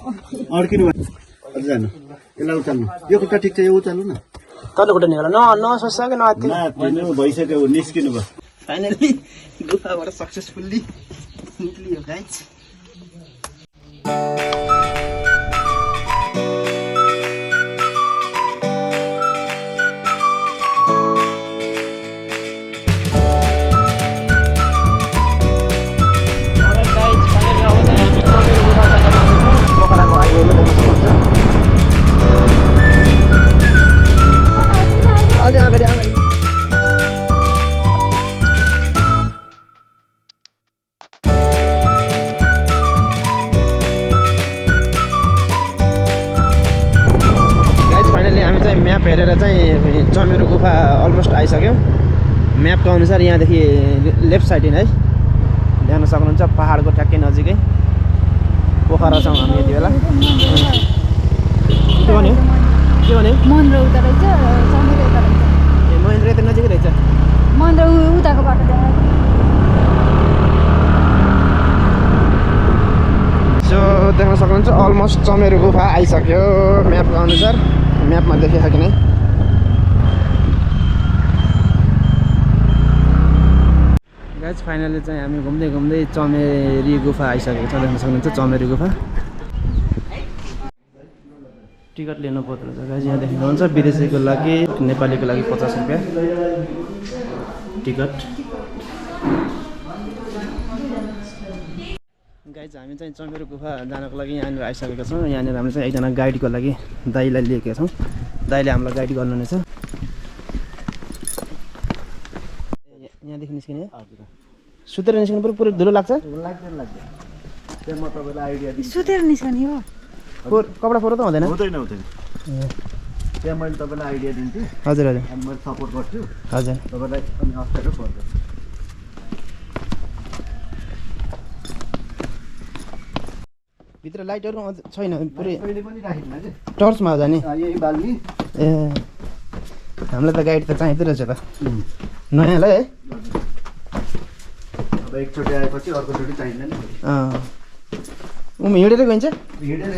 अड्किनु अझ जानु यसलाई उचाल्नु यो खुट्टा ठिक छ यो उचाल्नु न तल्लो खुट्टा निकाल नसोच्छ कि नतिनु भइसक्यो निस्किनु भयो फाइनली गुफाबाट सक्सेसफुल्ली निक्लियो गाइज म्याप हेरेर चाहिँ चमेरो गुफा अलमोस्ट आइसक्यो म्यापको अनुसार यहाँदेखि लेफ्ट साइड है देख्न सक्नुहुन्छ पहाडको ठ्याक्कै नजिकै पोखरा छौँ हामी यति बेला के भन्यो महेन्द्र उता रहेछ चमेरो उता रहेछ ए महेन्द्र यता नजिकै रहेछ महेन्द्र उताको बाटो सो देख्न सक्नुहुन्छ अलमोस्ट चमेरो गुफा आइसक्यो म्यापको अनुसार म्यापमा देखेको कि नै गाइज फाइनली चाहिँ हामी घुम्दै घुम्दै चमेरी गुफा आइसकेको छ देख्न सक्नुहुन्छ चमेरी गुफा टिकट लिनु पर्दो रहेछ गाइज यहाँ देख्नुहुन्छ विदेशीको लागि नेपालीको लागि 50 रुपियाँ टिकट गाइज हामी चाहिँ चमेरो गुफा जानको लागि यहाँनिर आइसकेका छौँ यहाँनिर हामी चाहिँ एकजना गाइडको लागि दाइलाई लिएका छौँ दाइले हामीलाई गाइड गर्नुहुनेछ यहाँदेखि निस्किने सुतेर निस्किनु पऱ्यो पुरै धुलो लाग्छ त्यहाँ म तपाईँलाई आइडिया दिन्छु सुतेर निस्कने हो कपडा फोरो त हुँदैन हुँदैन त्यहाँ मैले तपाईँलाई आइडिया दिन्छु हजुर हजुर अनि मैले सपोर्ट गर्छु हजुर तपाईँलाई अनि अप्ठ्यारो पर्दैन भित्र लाइटहरू छैन पुरै अहिले पनि राखिदिन कि टर्चमा हो जाने यही बाल्ने ए हामीलाई त गाइड त चाहिँदै रहेछ त नयाँलाई है अब एकचोटि आएपछि अर्कोचोटि चाहिँदैन हिँडेरै गइन्छ हिँडेर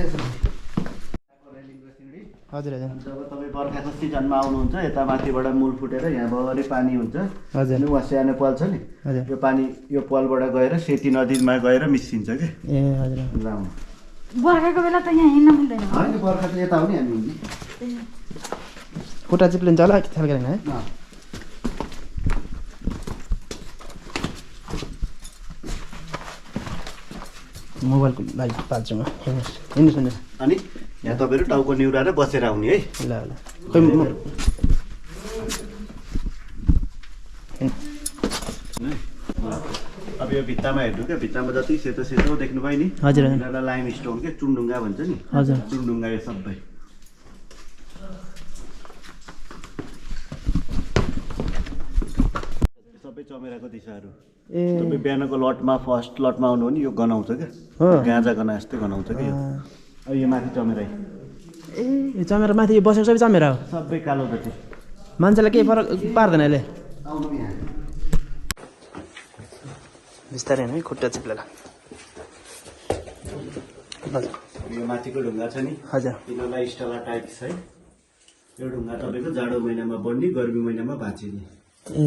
हजुर हजुर जब तपाईँ बर्खाको सिजनमा आउनुहुन्छ यता माथिबाट मूल फुटेर यहाँभरि पानी हुन्छ हजुर अनि वहाँ सानो पाल छ नि हजुर यो पानी यो पालबाट गएर सेती नदीमा गएर मिसिन्छ कि ए हजुर जाउँ बर्खाको बेला त यहाँ हिँड्न मिल्दैन होइन बर्खा त यता हो नि हामी खुट्टा चिप्लिन्छ होला ख्याल गरेन है मोबाइलको लाइट पाल्छु म हिँड्नुहोस् हिँड्नुहोस् अनि यहाँ तपाईँहरू टाउको निहुराएर बसेर आउने है ल ल खोइ अब यो भित्तामा हेर्नु क्या भित्तामा जति सेतो सेतो देख्नु भयो नि हजुर यिनीहरूलाई लाइम स्टोन के चुनढुङ्गा भन्छ नि हजुर चुनढुङ्गा यो सबै सबै चमेराको दिशाहरू ए तपाईँ बिहानको लटमा फर्स्ट लटमा आउनु हो नि यो गनाउँछ क्या गाँजा गना जस्तै गनाउँछ क्या अब यो माथि चमेरा ए चमेरा माथि बसेको सबै चमेरा हो सबै कालो जति मान्छेलाई केही फरक पार्दैन यसले आउनु यहाँ बिस्तारै है खुट्टा चिप्लेर हजुर यो माथिको ढुङ्गा छ नि हजुर यिनीहरूलाई स्टालाटाइट्स है यो ढुङ्गा तपाईँको जाडो महिनामा बढ्ने गर्मी महिनामा भाँचिने ए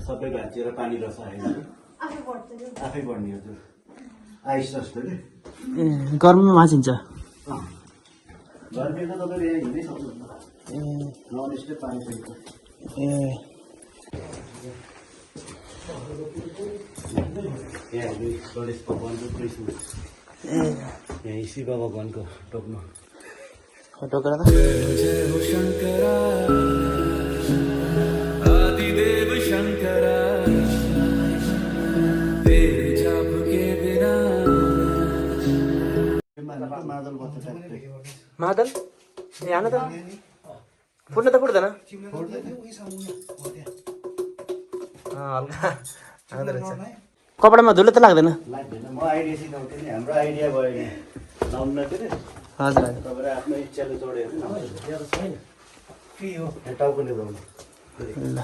सबै भाँचिएर पानी रस आएर आफै बढ्ने हजुर आइस जस्तो कि ए गर्मीमा भाँचिन्छ गर्मीमा तपाईँले यहाँ हिँड्नै सक्नुहुन्छ ए नन स्टेप पानी छैन ए यहाँ गणेश भगवान्को क्रिसमस ए यहाँ शिव भगवान्को टोक्नु टोकेर त मादल ए हान त फुट्न त फुट्दैन हल्का कपडामा धुलो त लाग्दैन लाग्दैन म आइडिया सिकाउँथेँ नि हाम्रो आइडिया भयो नि लाउनु के अरे हजुर तपाईँले आफ्नो इच्छाले जोडेर छैन के हो टाउको निभाउनु ल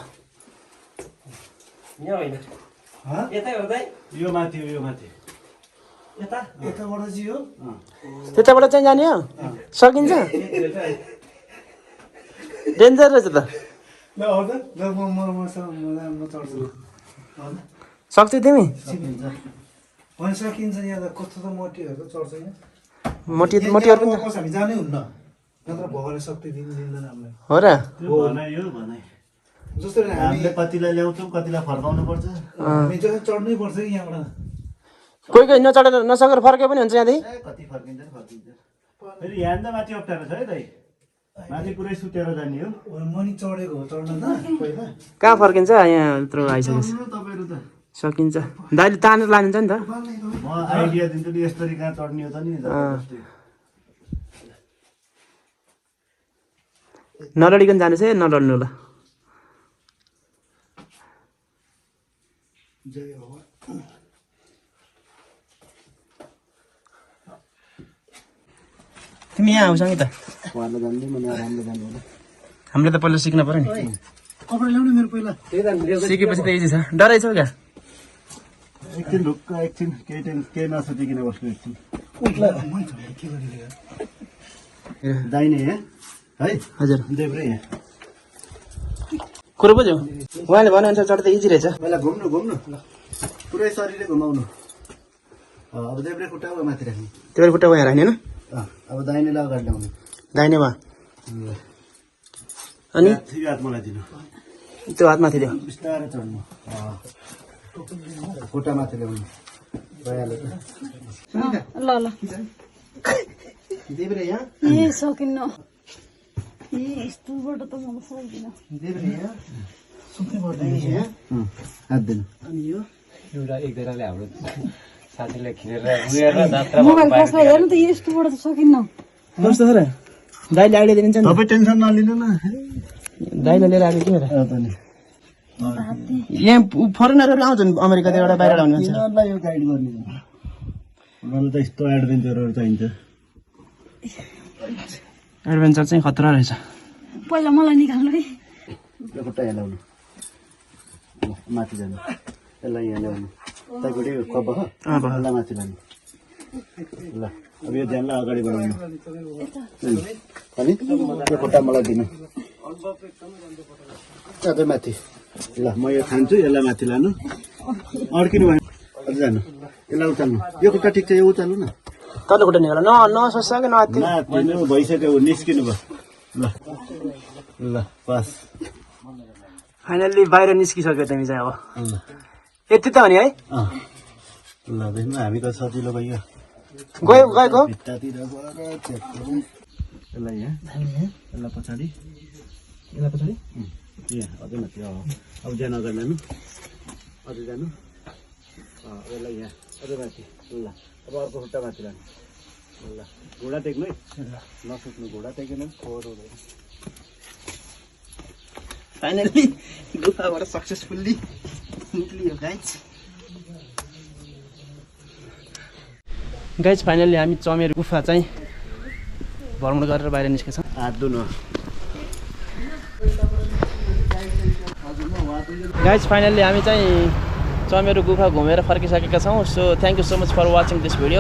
यहाँ होइन यतै हो दाइ यो माथि यताबाट चाहिँ हो त्यताबाट चाहिँ जाने हो सकिन्छ डेन्जर रहेछ त ल आउँदा ल म चढ्छु सक्छौ तिमी होइन सकिन्छ यहाँ त कस्तो त मोटीहरू चढ्छ यहाँ मोटीहरू पनि कस हामी जानै हुन्न नत्र भगवान्ले शक्ति दिँदैन हामीलाई हो र भनाइ हो भनाइ जस्तो हामीले कतिलाई ल्याउँछौँ कतिलाई फर्काउनु पर्छ हामी जहाँ चढ्नै पर्छ कि यहाँबाट कोही कोही नचढेर नसकेर फर्के पनि हुन्छ यहाँदेखि कति फर्किन्छ फेरि यहाँ त माथि अप्ठ्यारो छ है दाइ माथि पुरै सुतेर जाने हो मनी चढेको हो चढ्न त पहिला कहाँ फर्किन्छ यहाँ यत्रो आइसकेपछि तपाईँहरू त सकिन्छ दाइले तानेर लानुहुन्छ नि त म आइडिया दिन्छु नि यसरी कहाँ चढ्ने हो त नि नलडिकन जानुहोस् है नलड्नु ल जय हो तिमी यहाँ आउँछ नि त उहाँले जान्ने म राम्रो जान्नु होला हामीले त पहिला सिक्न पर्यो नि कपडा ल्याउनु मेरो पहिला सिकेपछि त इजी छ डराइछौ क्या एकछिन ढुक्क एकछिन केही नसोचिकन बस्नु एकछिन दाहिने है हजुर देब्रे यहाँ कुरो बुझ्यौ उहाँले भनेअनुसार चढ्दा त इजी रहेछ पहिला घुम्नु घुम्नु पुरै शरीरै घुमाउनु अब देब्रे खुट्टा वा माथि राख्नु त्यो खुट्टा उहाँ राख्ने होइन अब दाहिनेलाई अगाडि ल्याउनु दाहिनेमा अनि हात मलाई दिनु त्यो हात माथि दियो बिस्तारै चढ्नु खुट्टा माथि ल्याउनु भइहाल्यो ल ल देब्रे यहाँ ए सकिन्न ए यस्तोबाट त म सक्दिनँ देब्रे यहाँ हात दिनु अनि यो मोबाइल कसलाई हेर्नु त यस्तोबाट त सकिन्न कस्तो हो र दाइले आइडिया दिनुहुन्छ नि तपाईँ टेन्सन नलिनु न दाइले लिएर आएको के हो त नि यहाँ फरेनरहरू आउँछन् अमेरिकादेखिबाट बाहिर आउने मान्छे यिनीहरूलाई यो गाइड गर्ने उनीहरूलाई त यस्तो एडभेन्चरहरू चाहिन्छ एडभेन्चर चाहिँ खतरा रहेछ पहिला मलाई निकाल्नु है यो खुट्टा यहाँ ल्याउनु ल, माथि जानु यसलाई यहाँ ल्याउनु उतापट्टि कप यसलाई माथि लानु ल अब यो ध्यानलाई अगाडि बढाउनु अनि यो खुट्टा मलाई दिनु अझै माथि ल म यो खान्छु यसलाई माथि लानु अड्किनु भयो अझै जानु यसलाई उचाल्नु यो खुट्टा ठिक छ यो उचाल्नु न तल्लो खुट्टा निकाल नसोच्छ कि नआत्तिनु नातिनु भइसक्यो निस्किनु भयो ल ल पास फाइनल्ली बाहिर निस्किसक्यो तिमी चाहिँ अब ल यति त हो नि है ल देख्नु हामी त सजिलो भयो गएको भित्तातिर गएर चेप्नु यसलाई यहाँ यसलाई पछाडि यसलाई पछाडि यहाँ अझै माथि अब ज्यान अगाडि लानु अझै जानु यसलाई यहाँ अझै माथि ल अब अर्को खुट्टा माथि लानु ल घुँडा टेक्नु है नसुक्नु घुँडा टेकेन खोर हुँदैन फाइनल्ली गुफाबाट सक्सेसफुल्ली निक्लियो गाइज फाइनल्ली हामी चमेर गुफा चाहिँ भ्रमण गरेर बाहिर निस्केछौँ हात धुनु गाइज फाइनल्ली हामी चाहिँ चमेरो गुफा घुमेर फर्किसकेका छौँ so thank you so much for watching this video